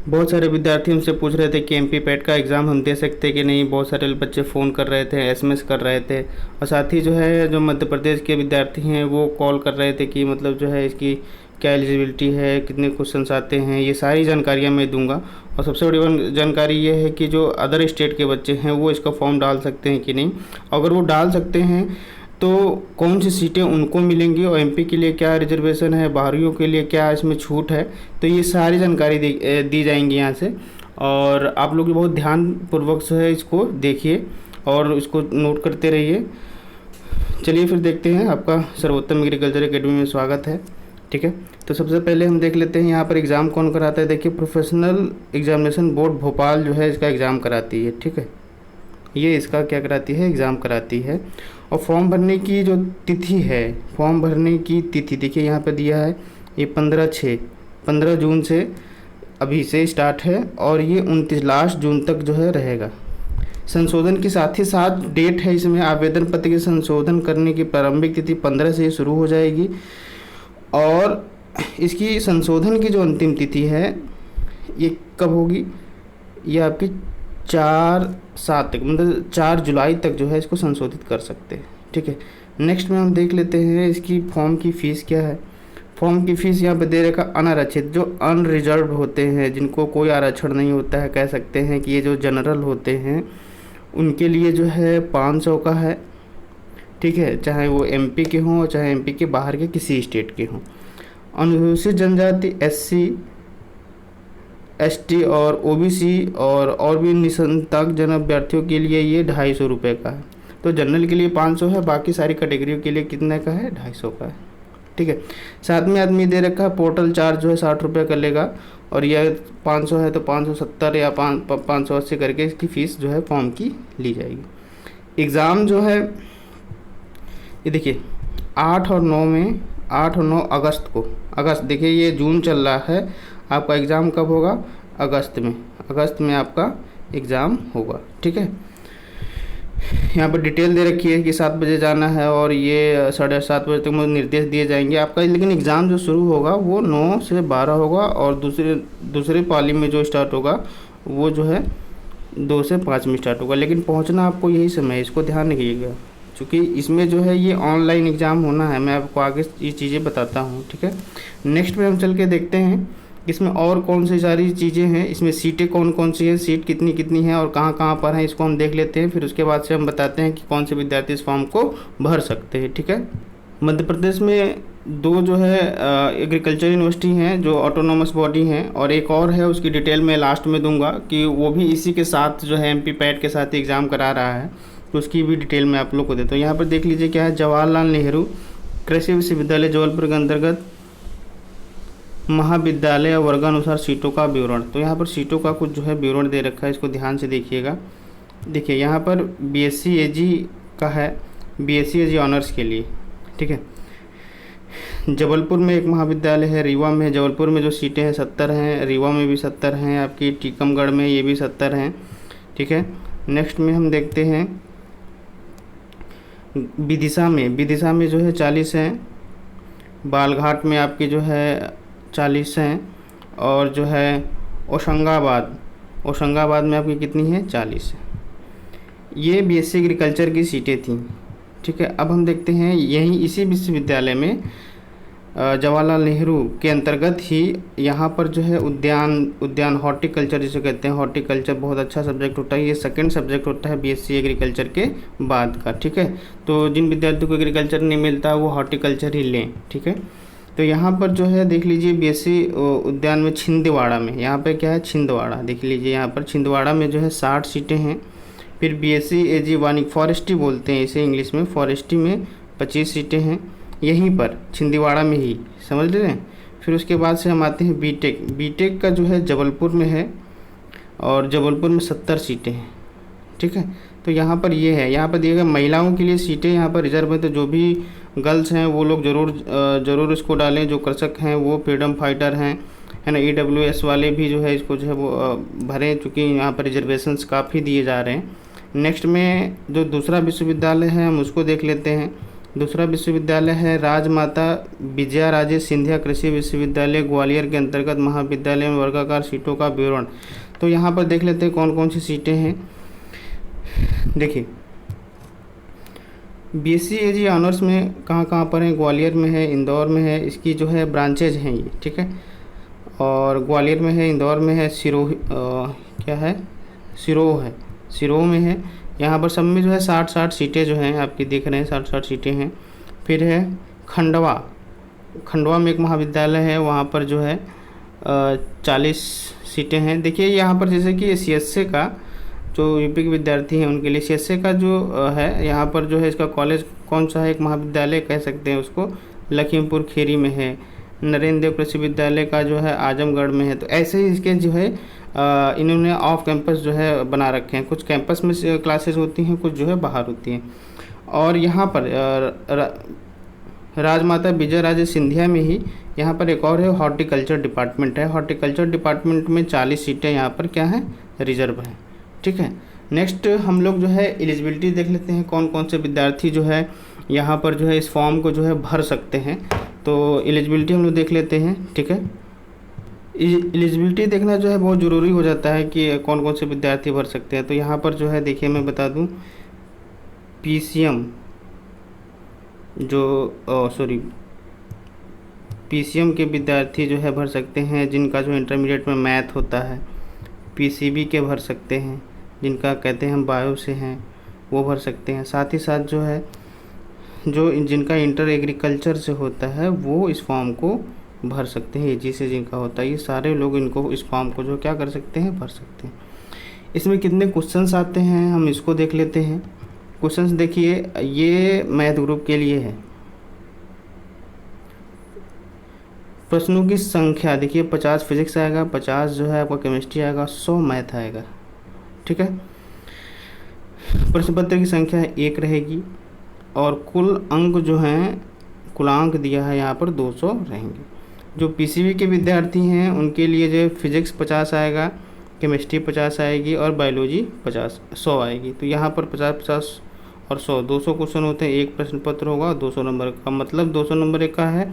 बहुत सारे विद्यार्थी हमसे पूछ रहे थे कि एमपी पैट का एग्ज़ाम हम दे सकते कि नहीं। बहुत सारे बच्चे फ़ोन कर रहे थे, एसएमएस कर रहे थे, और साथ ही जो है जो मध्य प्रदेश के विद्यार्थी हैं वो कॉल कर रहे थे कि मतलब जो है इसकी क्या एलिजिबिलिटी है, कितने क्वेश्चंस आते हैं, ये सारी जानकारियाँ मैं दूंगा। और सबसे बड़ी जानकारी ये है कि जो अदर स्टेट के बच्चे हैं वो इसका फॉर्म डाल सकते हैं कि नहीं। अगर वो डाल सकते हैं तो कौन सी सीटें उनको मिलेंगी, और एमपी के लिए क्या रिजर्वेशन है, बाहरियों के लिए क्या इसमें छूट है, तो ये सारी जानकारी दी जाएंगी यहाँ से। और आप लोग बहुत ध्यानपूर्वक से है इसको देखिए और इसको नोट करते रहिए। चलिए फिर देखते हैं। आपका सर्वोत्तम एग्रीकल्चर एकेडमी में स्वागत है। ठीक है, तो सबसे पहले हम देख लेते हैं यहाँ पर एग्ज़ाम कौन कराता है। देखिए, प्रोफेशनल एग्जामिनेशन बोर्ड भोपाल जो है इसका एग्ज़ाम कराती है। ठीक है, ये इसका क्या कराती है, एग्ज़ाम कराती है। और फॉर्म भरने की जो तिथि है, फॉर्म भरने की तिथि देखिए यहाँ पे दिया है, ये 15 जून से अभी से स्टार्ट है और ये 29 लास्ट जून तक जो है रहेगा। संशोधन के साथ ही साथ डेट है इसमें, आवेदन पत्र के संशोधन करने की प्रारंभिक तिथि 15 से शुरू हो जाएगी और इसकी संशोधन की जो अंतिम तिथि है ये कब होगी, ये आपकी 4/7 तक, मतलब 4 जुलाई तक जो है इसको संशोधित कर सकते हैं। ठीक है, नेक्स्ट में हम देख लेते हैं इसकी फॉर्म की फ़ीस क्या है। फॉर्म की फ़ीस यहाँ पे दे रखा अनारक्षित, जो अनरिजर्व होते हैं, जिनको कोई आरक्षण नहीं होता है, कह सकते हैं कि ये जो जनरल होते हैं उनके लिए जो है 500 का है। ठीक है, चाहे वो एमपी के हों चाहे एमपी के बाहर के किसी स्टेट के हों। अनुसूचित जनजाति, एससी, एसटी और ओबीसी और भी निसंताक जन अभ्यर्थियों के लिए ये 250 रुपये का है। तो जनरल के लिए 500 है, बाकी सारी कैटेगरियों के लिए कितने का है, 250 का है। ठीक है, साथ में आदमी दे रखा है पोर्टल चार्ज जो है 60 रुपये का लेगा, और यह 500 है तो 570 या 580 करके इसकी फ़ीस जो है फॉर्म की ली जाएगी। एग्ज़ाम जो है ये देखिए 8 और 9 अगस्त को, अगस्त देखिए ये जून चल रहा है, आपका एग्ज़ाम कब होगा, अगस्त में आपका एग्ज़ाम होगा। ठीक है, यहाँ पर डिटेल दे रखी है कि 7 बजे जाना है और ये 7:30 बजे तक मुझे निर्देश दिए जाएंगे आपका। लेकिन एग्ज़ाम जो शुरू होगा वो 9 से 12 होगा और दूसरे पाली में जो स्टार्ट होगा वो जो है 2 से 5 में स्टार्ट होगा। लेकिन पहुँचना आपको यही समय है, इसको ध्यान रखिएगा, क्योंकि इसमें जो है ये ऑनलाइन एग्ज़ाम होना है। मैं आपको आगे ये चीज़ें बताता हूँ। ठीक है, नेक्स्ट में हम चल के देखते हैं इसमें और कौन सी सारी चीज़ें हैं, इसमें सीटें कौन कौन सी हैं, सीट कितनी कितनी हैं और कहाँ कहाँ पर हैं, इसको हम देख लेते हैं। फिर उसके बाद से हम बताते हैं कि कौन से विद्यार्थी इस फॉर्म को भर सकते हैं। ठीक है, मध्य प्रदेश में 2 जो है एग्रीकल्चर यूनिवर्सिटी हैं जो ऑटोनोमस बॉडी हैं, और एक और है उसकी डिटेल मैं लास्ट में दूंगा कि वो भी इसी के साथ जो है एमपी पैट के साथ एग्ज़ाम करा रहा है, तो उसकी भी डिटेल मैं आप लोग को देता हूँ। यहाँ पर देख लीजिए क्या है, जवाहरलाल नेहरू कृषि विश्वविद्यालय जबलपुर के अंतर्गत महाविद्यालय और वर्गानुसार सीटों का विवरण। तो यहाँ पर सीटों का कुछ जो है विवरण दे रखा है, इसको ध्यान से देखिएगा। देखिए यहाँ पर बीएससी एजी का है, बीएससी एजी ऑनर्स के लिए। ठीक है, जबलपुर में एक महाविद्यालय है, रीवा में है। जबलपुर में जो सीटें हैं 70 हैं, रीवा में भी 70 हैं, आपकी टीकमगढ़ में ये भी 70 हैं। ठीक है, नेक्स्ट में हम देखते हैं विदिशा में जो है 40 हैं, बालघाट में आपकी जो है 40 हैं, और जो है होशंगाबाद में आपकी कितनी है, 40 है। ये बीएससी एग्रीकल्चर की सीटें थीं। ठीक है, अब हम देखते हैं यहीं इसी विश्वविद्यालय में जवाहरलाल नेहरू के अंतर्गत ही यहाँ पर जो है उद्यान हॉर्टिकल्चर जिसे कहते हैं, हॉर्टिकल्चर बहुत अच्छा सब्जेक्ट होता है, ये सेकंड सब्जेक्ट होता है बीएससी एग्रीकल्चर के बाद का। ठीक है, तो जिन विद्यार्थियों को एग्रीकल्चर नहीं मिलता वो हॉर्टिकल्चर ही लें। ठीक है, तो यहाँ पर जो है देख लीजिए बीएससी उद्यान में छिंदवाड़ा में, यहाँ पे क्या है, छिंदवाड़ा देख लीजिए, यहाँ पर छिंदवाड़ा में जो है 60 सीटें हैं। फिर बीएससी एजी वानिक फॉरेस्ट्री बोलते हैं इसे इंग्लिश में, फॉरेस्ट्री में 25 सीटें हैं, यहीं पर छिंदवाड़ा में ही, समझ रहे हैं। फिर उसके बाद से हम आते हैं बीटेक का जो है जबलपुर में है, और जबलपुर में 70 सीटें हैं। ठीक है, तो यहाँ पर ये है, यहाँ पर दिए गए महिलाओं के लिए सीटें यहाँ पर रिजर्व है, तो जो भी गर्ल्स हैं वो लोग ज़रूर इसको डालें। जो कृषक हैं वो फ्रीडम फाइटर हैं, है ना, EWS वाले भी जो है इसको जो है वो भरें, चूँकि यहाँ पर रिजर्वेशंस काफ़ी दिए जा रहे हैं। नेक्स्ट में जो दूसरा विश्वविद्यालय है हम उसको देख लेते हैं। दूसरा विश्वविद्यालय है राजमाता विजया राजे सिंधिया कृषि विश्वविद्यालय ग्वालियर के अंतर्गत महाविद्यालय में वर्गाकार सीटों का विवरण। तो यहाँ पर देख लेते हैं कौन कौन सी सीटें हैं। देखिए BSc AG ऑनर्स में कहाँ कहाँ पर है, ग्वालियर में है, इंदौर में है, इसकी जो है ब्रांचेज हैं ये, ठीक है। और ग्वालियर में है, इंदौर में है, सिरोह में है। यहाँ पर सब में जो है 60-60 सीटें जो हैं आपकी देख रहे हैं, 60-60 सीटें हैं। फिर है खंडवा में एक महाविद्यालय है, वहाँ पर जो है 40 सीटें हैं। देखिए यहाँ पर जैसे कि CSA का जो यूपी के विद्यार्थी हैं उनके लिए CSA का जो है यहाँ पर जो है इसका कॉलेज कौन सा है, एक महाविद्यालय कह सकते हैं उसको, लखीमपुर खीरी में है। नरेंद्र देव कृषि विद्यालय का जो है आजमगढ़ में है। तो ऐसे ही इसके जो है इन्होंने ऑफ कैंपस जो है बना रखे हैं, कुछ कैंपस में क्लासेस होती हैं, कुछ जो है बाहर होती हैं। और यहाँ पर राजमाता विजय राजे सिंधिया में ही यहाँ पर एक और है हॉर्टिकल्चर डिपार्टमेंट है। हॉर्टिकल्चर डिपार्टमेंट में 40 सीटें यहाँ पर क्या हैं, रिजर्व हैं, ठीक है। नेक्स्ट हम लोग जो है एलिजिबिलिटी देख लेते हैं, कौन कौन से विद्यार्थी जो है यहाँ पर जो है इस फॉर्म को जो है भर सकते हैं। तो एलिजिबिलिटी हम लोग देख लेते हैं, ठीक है। एलिजिबिलिटी देखना जो है बहुत ज़रूरी हो जाता है कि कौन कौन से विद्यार्थी भर सकते हैं। तो यहाँ पर जो है देखिए मैं बता दूँ, PCM के विद्यार्थी जो है भर सकते हैं जिनका जो इंटरमीडिएट में मैथ होता है। PCB के भर सकते हैं जिनका कहते हैं हम बायो से हैं, वो भर सकते हैं। साथ ही साथ जो है जिनका इंटर एग्रीकल्चर से होता है वो इस फॉर्म को भर सकते हैं। AG से जिनका होता है, ये सारे लोग इनको इस फॉर्म को जो क्या कर सकते हैं, भर सकते हैं। इसमें कितने क्वेश्चंस आते हैं हम इसको देख लेते हैं। क्वेश्चंस देखिए, ये मैथ ग्रुप के लिए है। प्रश्नों की संख्या देखिए 50 फिजिक्स आएगा, 50 जो है आपका केमिस्ट्री आएगा, 100 मैथ आएगा, ठीक है। प्रश्न पत्र की संख्या 1 रहेगी और कुल अंक जो हैं, कुल अंक दिया है यहाँ पर 200 रहेंगे। जो PCB के विद्यार्थी हैं उनके लिए जो फिजिक्स 50 आएगा, केमिस्ट्री 50 आएगी और बायोलॉजी 100 आएगी। तो यहाँ पर 50-50 और 200 क्वेश्चन होते हैं। एक प्रश्न पत्र होगा 200 नंबर का, मतलब 200 नंबर का है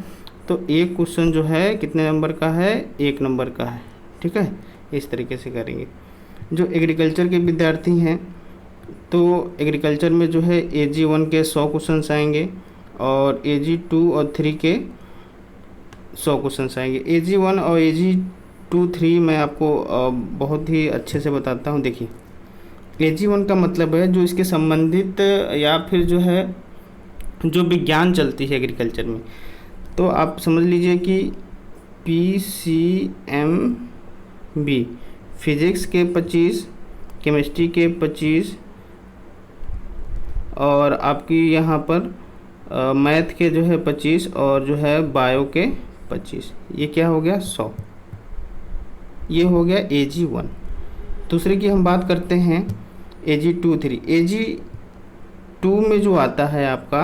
तो एक क्वेश्चन जो है कितने नंबर का है, 1 नंबर का है, ठीक है। इस तरीके से करेंगे। जो एग्रीकल्चर के विद्यार्थी हैं तो एग्रीकल्चर में जो है AG 1 के 100 क्वेश्चन आएंगे और AG 2 और 3 के 100 क्वेश्चन आएंगे। AG 1 और AG 2, 3 मैं आपको बहुत ही अच्छे से बताता हूँ। देखिए AG 1 का मतलब है जो इसके संबंधित या फिर जो है जो विज्ञान चलती है एग्रीकल्चर में। तो आप समझ लीजिए कि PCMB फिजिक्स के 25, केमिस्ट्री के 25 और आपकी यहाँ पर मैथ के जो है 25 और जो है बायो के 25, ये क्या हो गया 100। ये हो गया AG 1। दूसरे की हम बात करते हैं AG 2, 3। AG 2 में जो आता है आपका,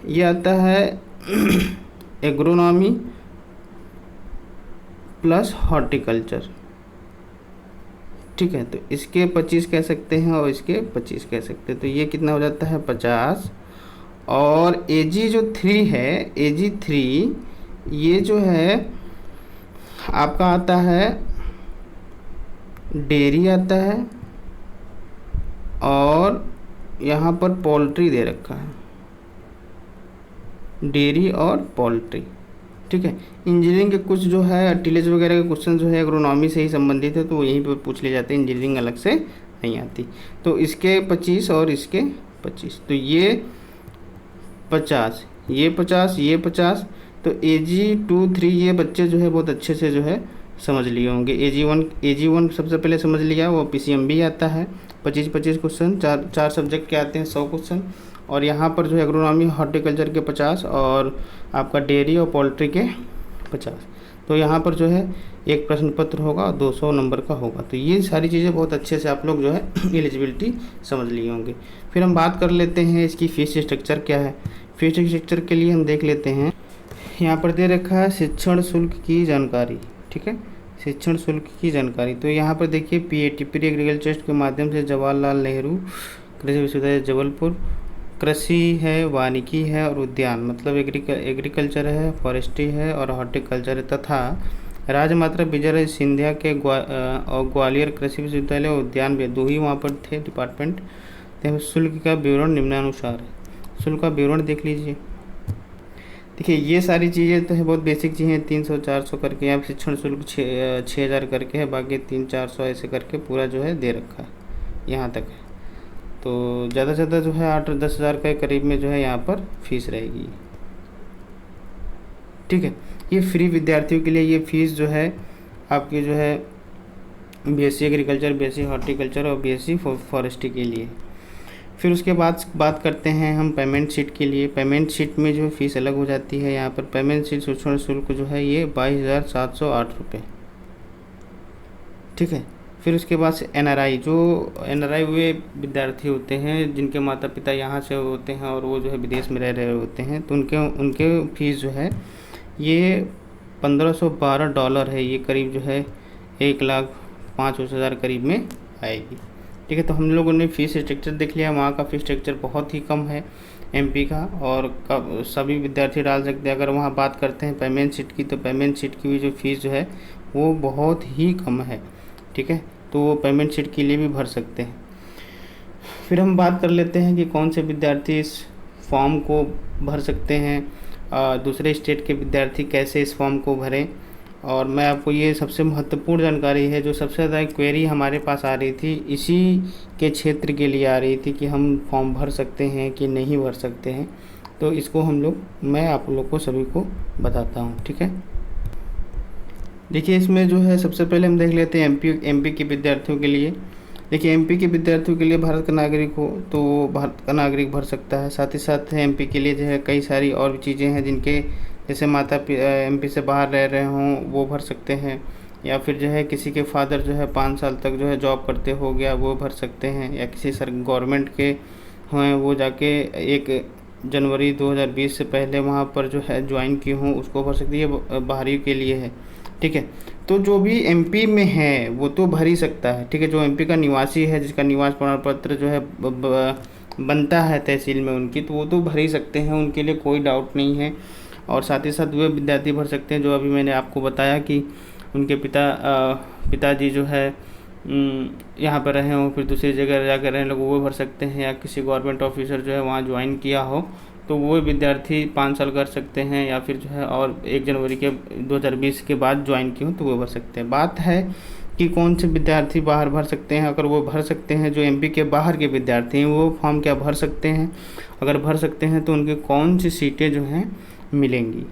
ये आता है एग्रोनॉमी प्लस हॉर्टिकल्चर, ठीक है। तो इसके 25 कह सकते हैं और इसके 25 कह सकते हैं। तो ये कितना हो जाता है 50। और AG जो 3 है, AG 3 ये जो है आपका आता है डेयरी आता है और यहाँ पर पोल्ट्री दे रखा है, डेयरी और पोल्ट्री, ठीक है। इंजीनियरिंग के कुछ जो है टिलेज वगैरह के क्वेश्चन जो है एग्रोनॉमी से ही संबंधित है तो यहीं पर पूछ लिए जाते हैं, इंजीनियरिंग अलग से नहीं आती। तो इसके 25 और इसके 25, तो ये 50, ये 50, ये 50। तो AG 2, 3 ये बच्चे जो है बहुत अच्छे से जो है समझ लिए होंगे। AG 1 सबसे पहले समझ लिया, वो PCMB आता है 25-25 क्वेश्चन, चार सब्जेक्ट के आते हैं 100 क्वेश्चन। और यहाँ पर जो है एग्रोनॉमी हॉर्टिकल्चर के 50 और आपका डेयरी और पोल्ट्री के 50। तो यहाँ पर जो है एक प्रश्न पत्र होगा 200 नंबर का होगा। तो ये सारी चीज़ें बहुत अच्छे से आप लोग जो है एलिजिबिलिटी समझ लिए होंगे। फिर हम बात कर लेते हैं इसकी फ़ीस स्ट्रक्चर क्या है। फ़ीस स्ट्रक्चर के लिए हम देख लेते हैं, यहाँ पर दे रखा है शिक्षण शुल्क की जानकारी, ठीक है, शिक्षण शुल्क की जानकारी। तो यहाँ पर देखिए PAT प्री एग्रीकल्चर टेस्ट के माध्यम से जवाहरलाल नेहरू कृषि विश्वविद्यालय जबलपुर कृषि है, वानिकी है और उद्यान, मतलब एग्रीकल्चर है, फॉरेस्ट्री है और हॉर्टिकल्चर है, तथा राजमाता विजय सिंधिया के और ग्वालियर कृषि विश्वविद्यालय और उद्यान भी, दो ही वहाँ पर थे डिपार्टमेंट। तो शुल्क का विवरण निम्नानुसार है। शुल्क का विवरण देख लीजिए। देखिए ये सारी चीज़ें तो है बहुत बेसिक चीज़ें, 300-400 करके, यहाँ शिक्षण शुल्क 6,000 करके है, बाकी 300-400 ऐसे करके पूरा जो है दे रखा है, यहाँ तक है। तो ज़्यादा से ज़्यादा जो है 8-10 हज़ार के करीब में जो है यहाँ पर फीस रहेगी। ठीक है, ये फ्री विद्यार्थियों के लिए ये फ़ीस जो है आपकी जो है बीएससी एग्रीकल्चर, बीएससी हॉर्टिकल्चर और बीएससी फॉरेस्ट्री के लिए। फिर उसके बाद बात करते हैं हम पेमेंट शीट के लिए। पेमेंट शीट में जो फ़ीस अलग हो जाती है, यहाँ पर पेमेंट शीट शिक्षण शुल्क जो है ये 22,708 रुपये। ठीक है, फिर उसके बाद से एनआरआई, जो एनआरआई वे विद्यार्थी होते हैं जिनके माता पिता यहाँ से होते हैं और वो जो है विदेश में रह रहे होते हैं, तो उनके फ़ीस जो है ये $1,512 है। ये करीब जो है 1,05,000 करीब में आएगी। ठीक है, तो हम लोगों ने फ़ीस स्ट्रक्चर देख लिया। वहाँ का फ़ीस स्ट्रक्चर बहुत ही कम है एमपी का, और सभी विद्यार्थी डाल सकते हैं। अगर वहाँ बात करते हैं पेमेंट शीट की, तो पेमेंट शीट की भी जो फ़ीस जो है वो बहुत ही कम है। ठीक है, तो वो पेमेंट शीट के लिए भी भर सकते हैं। फिर हम बात कर लेते हैं कि कौन से विद्यार्थी इस फॉर्म को भर सकते हैं, दूसरे स्टेट के विद्यार्थी कैसे इस फॉर्म को भरें। और मैं आपको ये सबसे महत्वपूर्ण जानकारी है, जो सबसे ज़्यादा क्वेरी हमारे पास आ रही थी, इसी के क्षेत्र के लिए आ रही थी कि हम फॉर्म भर सकते हैं कि नहीं भर सकते हैं। तो इसको मैं आप लोग को सभी को बताता हूँ। ठीक है, देखिए इसमें जो है सबसे पहले हम देख लेते हैं एमपी के विद्यार्थियों के लिए। देखिए एमपी के विद्यार्थियों के लिए भारत का नागरिक हो तो वो भारत का नागरिक भर सकता है। साथ ही साथ एमपी के लिए जो है कई सारी और भी चीज़ें हैं, जिनके जैसे माता एमपी से बाहर रह रहे हों वो भर सकते हैं, या फिर जो है किसी के फादर जो है 5 साल तक जो है जॉब करते हो गया वो भर सकते हैं, या किसी गवर्नमेंट के हैं वो जाके 1 जनवरी 2020 से पहले वहाँ पर जो है ज्वाइन की हूँ उसको भर सकती है, बाहरी के लिए है। ठीक है, तो जो भी एमपी में है वो तो भर ही सकता है। ठीक है, जो एमपी का निवासी है, जिसका निवास प्रमाण पत्र जो है बनता है तहसील में उनकी, तो वो तो भर ही सकते हैं, उनके लिए कोई डाउट नहीं है। और साथ ही साथ वे विद्यार्थी भर सकते हैं जो अभी मैंने आपको बताया कि उनके पिताजी जो है यहाँ पर रहे हों, फिर दूसरी जगह जाकर रहे लोग, वो भर सकते हैं, या किसी गवर्नमेंट ऑफिसर जो है वहाँ ज्वाइन किया हो तो वो विद्यार्थी 5 साल कर सकते हैं, या फिर जो है और 1 जनवरी के 2020 के बाद ज्वाइन की हो तो वो भर सकते हैं। बात है कि कौन से विद्यार्थी बाहर भर सकते हैं। अगर वो भर सकते हैं, जो एमपी के बाहर के विद्यार्थी हैं वो फॉर्म क्या भर सकते हैं, अगर भर सकते हैं तो उनकी कौन सी सीटें जो हैं मिलेंगी।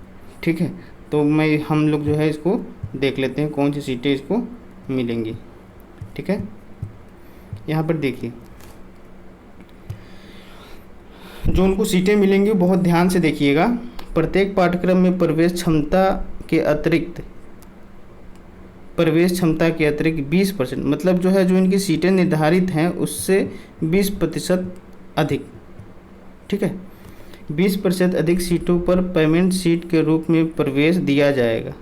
ठीक है, तो हम लोग जो है इसको देख लेते हैं कौन सी सीटें इसको मिलेंगी। ठीक है, यहाँ पर देखिए जो उनको सीटें मिलेंगी बहुत ध्यान से देखिएगा। प्रत्येक पाठ्यक्रम में प्रवेश क्षमता के अतिरिक्त 20%, मतलब जो है जो इनकी सीटें निर्धारित हैं उससे 20% अधिक। ठीक है, 20% अधिक सीटों पर पेमेंट सीट के रूप में प्रवेश दिया जाएगा।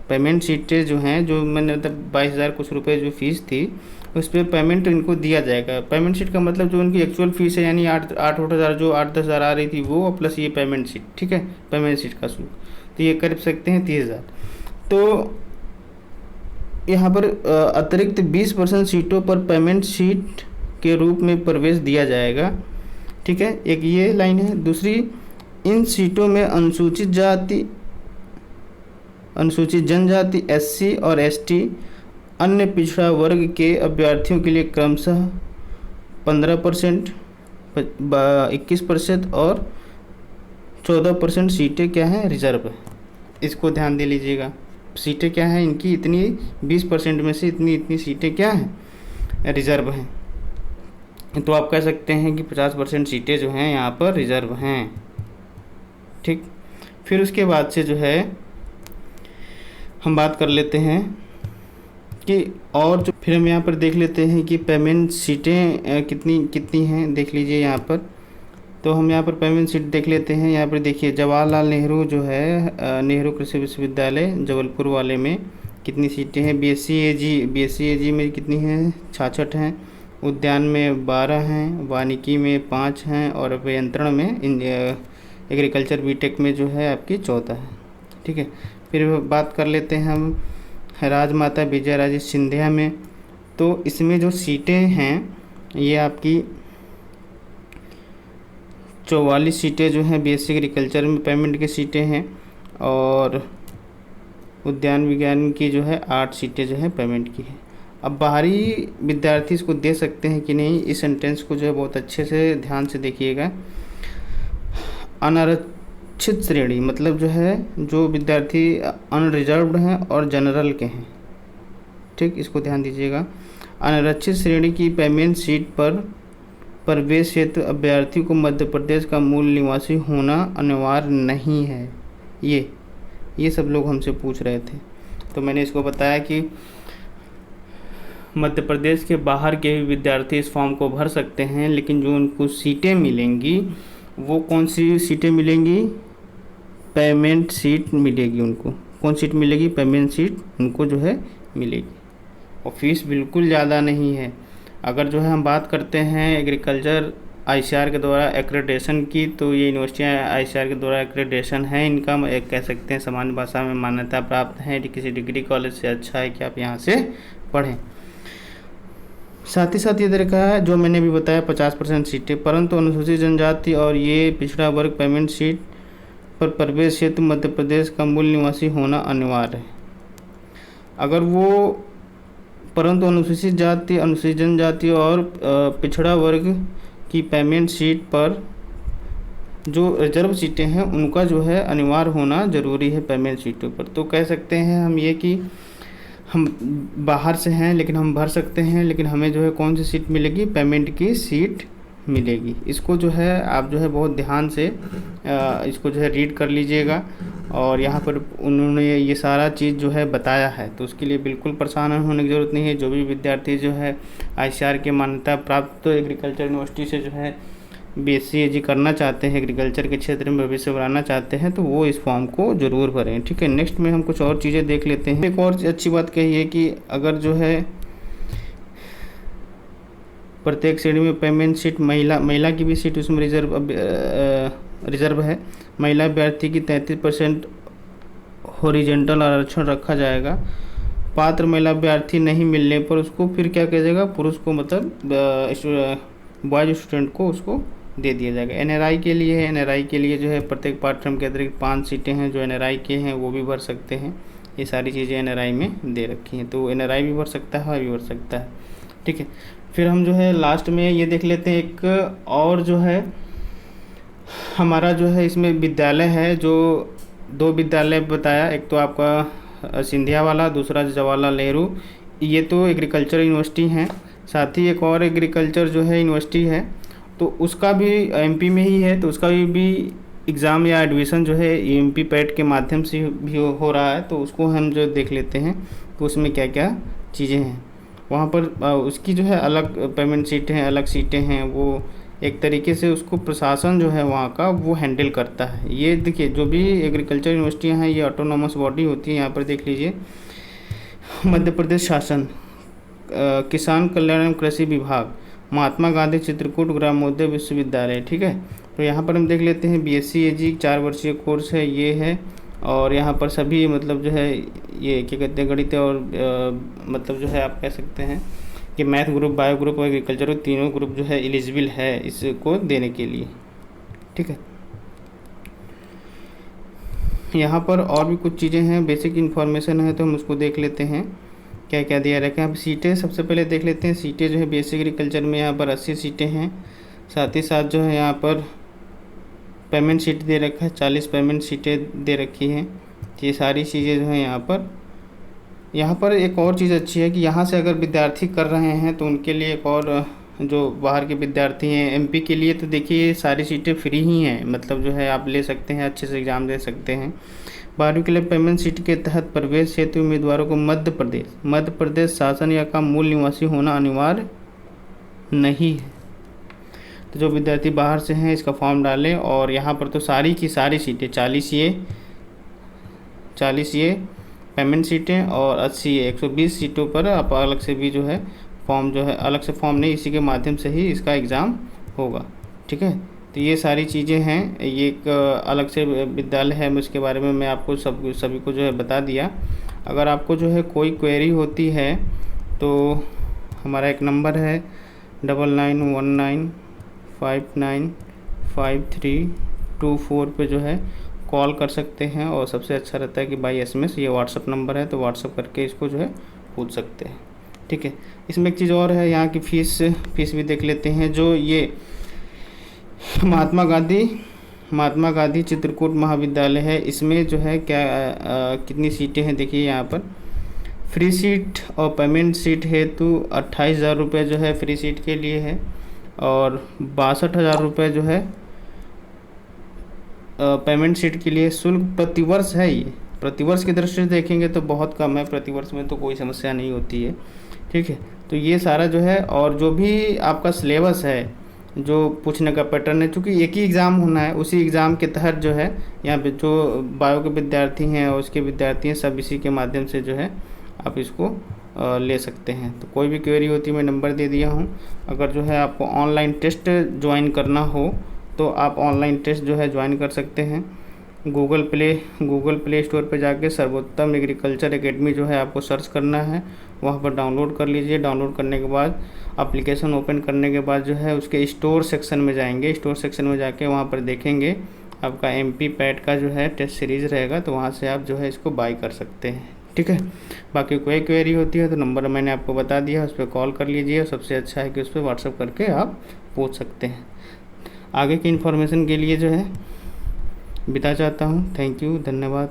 पेमेंट सीटें जो हैं, जो मैंने 22,000 कुछ रुपये जो फ़ीस थी उस पर पेमेंट इनको दिया जाएगा। पेमेंट सीट का मतलब जो उनकी एक्चुअल फ़ीस है, यानी 8-8 हज़ार जो 8-10 हज़ार आ रही थी वो, प्लस ये पेमेंट सीट। ठीक है, पेमेंट सीट का शुल्क तो ये कर सकते हैं 30,000। तो यहाँ पर अतिरिक्त 20% सीटों पर पेमेंट सीट के रूप में प्रवेश दिया जाएगा। ठीक है, एक ये लाइन है। दूसरी, इन सीटों में अनुसूचित जनजाति, एससी और एसटी, अन्य पिछड़ा वर्ग के अभ्यर्थियों के लिए क्रमशः 15%, 21% और 14% सीटें क्या हैं, रिजर्व है। इसको ध्यान दे लीजिएगा। सीटें क्या हैं इनकी, इतनी 20% में से इतनी सीटें क्या हैं, रिजर्व हैं। तो आप कह सकते हैं कि 50% सीटें जो हैं यहाँ पर रिजर्व हैं। ठीक, फिर उसके बाद से जो है हम बात कर लेते हैं कि और जो, फिर हम यहाँ पर देख लेते हैं कि पेमेंट सीटें कितनी हैं। देख लीजिए यहाँ पर, तो हम यहाँ पर पेमेंट सीट देख लेते हैं। यहाँ पर देखिए जवाहरलाल नेहरू जो है नेहरू कृषि विश्वविद्यालय जबलपुर वाले में कितनी सीटें हैं। बीएससी एजी में कितनी हैं, 66 हैं। उद्यान में 12 हैं, वानिकी में 5 हैं और अभियंत्रण में एग्रीकल्चर बीटेक में जो है आपकी 14 है। ठीक है, फिर बात कर लेते हैं हम राजमाता विजय राजे सिंधिया में। तो इसमें जो सीटें हैं ये आपकी 44 सीटें जो हैं बीएससी एग्रीकल्चर में पेमेंट की सीटें हैं, और उद्यान विज्ञान की जो है 8 सीटें जो है पेमेंट की है। अब बाहरी विद्यार्थी इसको दे सकते हैं कि नहीं, इस सेंटेंस को जो है बहुत अच्छे से ध्यान से देखिएगा। अनारक्षित श्रेणी मतलब जो है जो विद्यार्थी अनरिजर्व्ड हैं और जनरल के हैं, ठीक, इसको ध्यान दीजिएगा। अनारक्षित श्रेणी की पेमेंट सीट पर प्रवेश हेतु अभ्यर्थी को मध्य प्रदेश का मूल निवासी होना अनिवार्य नहीं है। ये सब लोग हमसे पूछ रहे थे, तो मैंने इसको बताया कि मध्य प्रदेश के बाहर के भी विद्यार्थी इस फॉर्म को भर सकते हैं, लेकिन जो उनको सीटें मिलेंगी वो कौन सी सीटें मिलेंगी? पेमेंट सीट मिलेगी उनको। कौन सीट मिलेगी? पेमेंट सीट उनको जो है मिलेगी। और फीस बिल्कुल ज़्यादा नहीं है। अगर जो है हम बात करते हैं एग्रीकल्चर आईसीआर के द्वारा एक्रेडिटेशन की, तो ये यूनिवर्सिटियाँ आईसीआर के द्वारा एक्रेडिटेशन है इनका, एक कह सकते हैं सामान्य भाषा में मान्यता प्राप्त है। किसी डिग्री कॉलेज से अच्छा है कि आप यहाँ से पढ़ें। साथ ही साथ ये तरीका है जो मैंने भी बताया 50% सीटें, परंतु अनुसूचित जनजाति और ये पिछड़ा वर्ग पेमेंट सीट पर प्रवेश हेतु मध्य प्रदेश का मूल निवासी होना अनिवार्य है। अगर वो परंतु अनुसूचित जाति, अनुसूचित जनजाति और पिछड़ा वर्ग की पेमेंट सीट पर जो रिजर्व सीटें हैं उनका जो है अनिवार्य होना ज़रूरी है पेमेंट सीटों पर। तो कह सकते हैं हम ये कि हम बाहर से हैं लेकिन हम भर सकते हैं, लेकिन हमें जो है कौन सी सीट मिलेगी? पेमेंट की सीट मिलेगी। इसको जो है आप जो है बहुत ध्यान से इसको जो है रीड कर लीजिएगा। और यहाँ पर उन्होंने ये सारा चीज़ जो है बताया है, तो उसके लिए बिल्कुल परेशान होने की ज़रूरत नहीं है। जो भी विद्यार्थी जो है आईसीआर के मान्यता प्राप्त एग्रीकल्चर यूनिवर्सिटी से जो है बीएससी एजी करना चाहते हैं, एग्रीकल्चर के क्षेत्र में भविष्य बनाना चाहते हैं, तो वो इस फॉर्म को ज़रूर भरें। ठीक है, नेक्स्ट में हम कुछ और चीज़ें देख लेते हैं। एक और अच्छी बात कही है कि अगर जो है प्रत्येक श्रेणी में पेमेंट सीट महिला की भी सीट उसमें रिजर्व है। महिला अभ्यर्थी की 33% हॉरिजॉन्टल आरक्षण रखा जाएगा। पात्र महिला अभ्यर्थी नहीं मिलने पर उसको फिर क्या किया जाएगा? पुरुष को मतलब बॉयज स्टूडेंट को उसको दे दिया जाएगा। एनआरआई के लिए है, एनआरआई के लिए जो है प्रत्येक पाठ्यक्रम के अतिरिक्त 5 सीटें हैं जो एनआरआई के हैं वो भी भर सकते हैं। ये सारी चीज़ें एनआरआई में दे रखी हैं, तो एनआरआई भी भर सकता है और भी भर सकता है। ठीक है, फिर हम जो है लास्ट में ये देख लेते हैं एक और जो है हमारा जो है इसमें विद्यालय है, जो 2 विद्यालय बताया, एक तो आपका सिंधिया वाला, दूसरा जवाहरलाल नेहरू। ये तो एग्रीकल्चर यूनिवर्सिटी हैं। साथ ही एक और एग्रीकल्चर जो है यूनिवर्सिटी है, तो उसका भी एमपी में ही है, तो उसका भी एग्ज़ाम या एडमिशन जो है एमपी पैट के माध्यम से भी हो रहा है। तो उसको हम जो देख लेते हैं तो उसमें क्या क्या चीज़ें हैं। वहाँ पर उसकी जो है अलग पेमेंट सीटें हैं, अलग सीटें हैं, वो एक तरीके से उसको प्रशासन जो है वहाँ का वो हैंडल करता है। ये देखिए जो भी एग्रीकल्चर यूनिवर्सिटियाँ हैं ये ऑटोनॉमस बॉडी होती है। यहाँ पर देख लीजिए मध्य प्रदेश शासन, किसान कल्याण एवं कृषि विभाग, महात्मा गांधी चित्रकूट ग्रामोदय विश्वविद्यालय। ठीक है, तो यहाँ पर हम देख लेते हैं बीएससी एजी 4 वर्षीय कोर्स है ये है। और यहाँ पर सभी मतलब जो है ये क्या कहते हैं गणित और मतलब जो है आप कह सकते हैं कि मैथ ग्रुप, बायो ग्रुप और एग्रीकल्चर तीनों ग्रुप जो है एलिजिबल है इसको देने के लिए। ठीक है, यहाँ पर और भी कुछ चीज़ें हैं, बेसिक इन्फॉर्मेशन है तो हम उसको देख लेते हैं क्या क्या दिया रखा है। अब सीटें सबसे पहले देख लेते हैं। सीटें जो है बेसिक एग्रीकल्चर में यहाँ पर 80 सीटें हैं। साथ ही साथ जो है यहाँ पर पेमेंट सीट दे रखा है, 40 पेमेंट सीटें दे रखी हैं। ये सारी चीज़ें जो हैं यहाँ पर एक और चीज़ अच्छी है कि यहाँ से अगर विद्यार्थी कर रहे हैं तो उनके लिए एक और जो बाहर के विद्यार्थी हैं एमपी के लिए तो देखिए सारी सीटें फ्री ही हैं, मतलब जो है आप ले सकते हैं, अच्छे से एग्ज़ाम दे सकते हैं। 12वीं के लिए पेमेंट सीट के तहत प्रवेश हेतु उम्मीदवारों को मध्य प्रदेश शासन या का मूल निवासी होना अनिवार्य नहीं है। तो जो विद्यार्थी बाहर से हैं इसका फॉर्म डालें। और यहाँ पर तो सारी की सारी सीटें 40 ये पेमेंट सीटें और 80 ये 120 सीटों पर आप अलग से भी जो है फॉर्म जो है अलग से फॉर्म नहीं, इसी के माध्यम से ही इसका एग्ज़ाम होगा। ठीक है, तो ये सारी चीज़ें हैं। ये एक अलग से विद्यालय है, मैं उसके बारे में मैं आपको सभी को जो है बता दिया। अगर आपको जो है कोई क्वेरी होती है तो हमारा एक नंबर है 9919595324 पे जो है कॉल कर सकते हैं, और सबसे अच्छा रहता है कि बाई SMS, ये व्हाट्सअप नंबर है तो व्हाट्सअप करके इसको जो है पूछ सकते हैं। ठीक है, इसमें एक चीज़ और है, यहाँ की फ़ीस भी देख लेते हैं। जो ये महात्मा गांधी चित्रकूट महाविद्यालय है, इसमें जो है क्या कितनी सीटें हैं देखिए यहाँ पर। फ्री सीट और पेमेंट सीट हेतु 28,000 रुपये जो है फ्री सीट के लिए है, और 62,000 रुपये जो है पेमेंट सीट के लिए शुल्क प्रतिवर्ष है। ये प्रतिवर्ष की दृष्टि से देखेंगे तो बहुत कम है, प्रतिवर्ष में तो कोई समस्या नहीं होती है। ठीक है, तो ये सारा जो है, और जो भी आपका सिलेबस है, जो पूछने का पैटर्न है, चूँकि एक ही एग्ज़ाम होना है, उसी एग्ज़ाम के तहत जो है यहाँ पे जो बायो के विद्यार्थी हैं और उसके विद्यार्थी हैं, सब इसी के माध्यम से जो है आप इसको ले सकते हैं। तो कोई भी क्वेरी होती है, मैं नंबर दे दिया हूँ। अगर जो है आपको ऑनलाइन टेस्ट ज्वाइन करना हो तो आप ऑनलाइन टेस्ट जो है ज्वाइन कर सकते हैं। गूगल प्ले स्टोर पे जाके सर्वोत्तम एग्रीकल्चर एकेडमी जो है आपको सर्च करना है, वहाँ पर डाउनलोड कर लीजिए। डाउनलोड करने के बाद एप्लीकेशन ओपन करने के बाद जो है उसके स्टोर सेक्शन में जाएंगे। स्टोर सेक्शन में जाके वहाँ पर देखेंगे आपका MP पैट का जो है टेस्ट सीरीज़ रहेगा, तो वहाँ से आप जो है इसको बाय कर सकते हैं। ठीक है, बाकी कोई क्वेरी होती है तो नंबर मैंने आपको बता दिया, उस पर कॉल कर लीजिए। सबसे अच्छा है कि उस पर व्हाट्सअप करके आप पूछ सकते हैं। आगे की इन्फॉर्मेशन के लिए जो है विदा चाहता हूँ। थैंक यू, धन्यवाद।